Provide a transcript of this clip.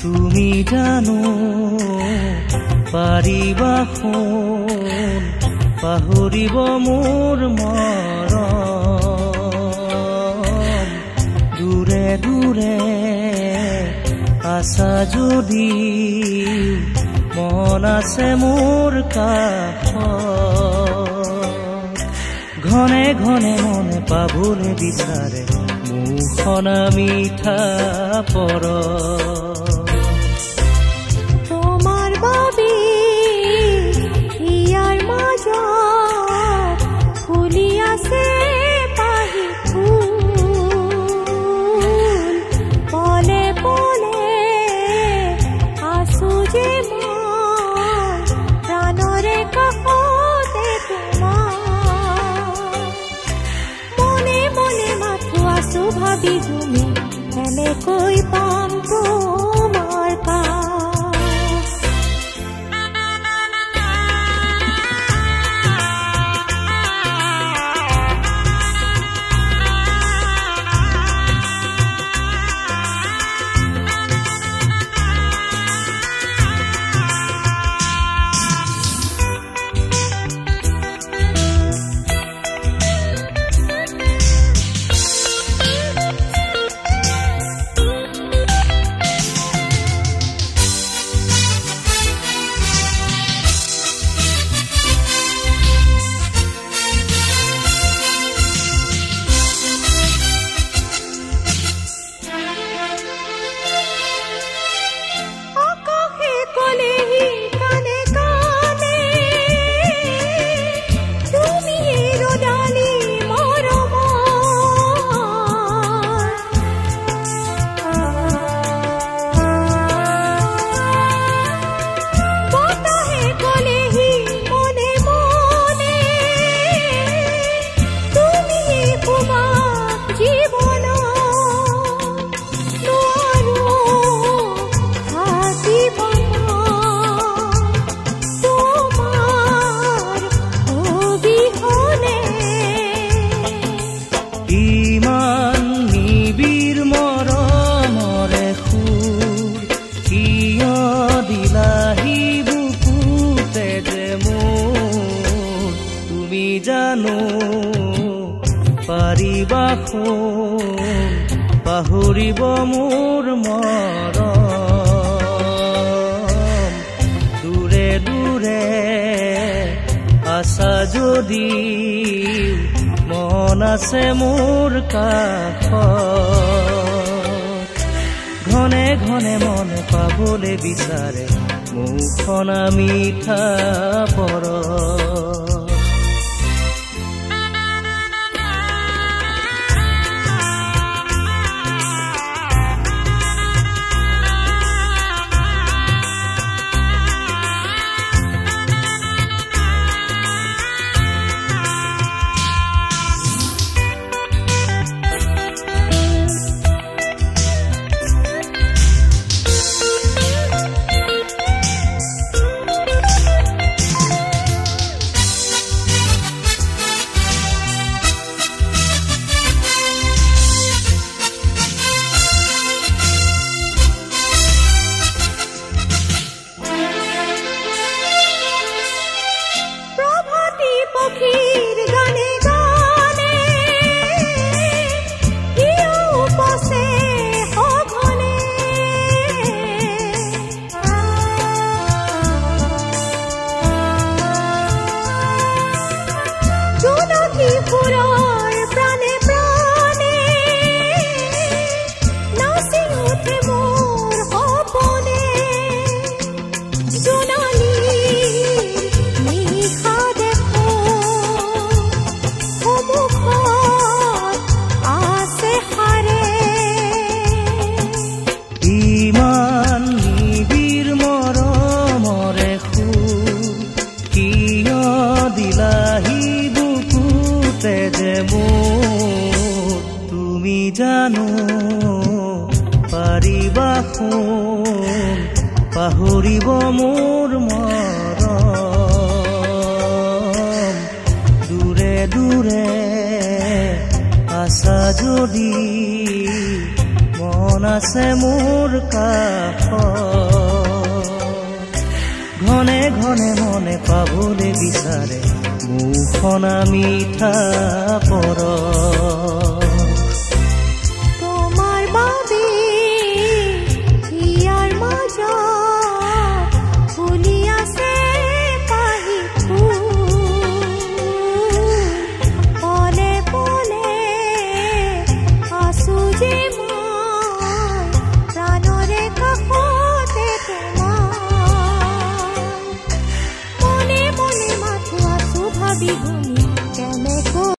তুমি জানো পাৰিবা সোণ পাহৰিব মোৰ মৰম দূৰে দূৰে আছা যদি মন আছে মোৰ কাষত ঘনে ঘনে মনে পাবলৈ বিচাৰে মুখন মিঠা পৰ তোমাৰ বাবে ইয়াৰ মাজত ফুলি আছে পাহি ফুল পলে পলে আছো যে মই প্ৰাণৰে কাষতে তোমাৰ মনে মনে মাথো আছো ভাবি তুমি এনেকৈ পাম তোমাৰ কাষ পাৰিবা সোণ পাহৰিব মোৰ মৰম দূৰে দূৰে আছা যদি মন আছে মোৰ কাষত ঘনে ঘনে মনে পাবলৈ বিচাৰে মুখন মিঠা পৰ তুমি জানো পাৰিবা সোণ পাহৰিব মোৰ মৰম দূৰে দূৰে আছা যদি মন মন আছে মোৰ কাষত ঘনে ঘনে মনে পাবলৈ বিচাৰে মুখন মিঠা পৰশ বিহু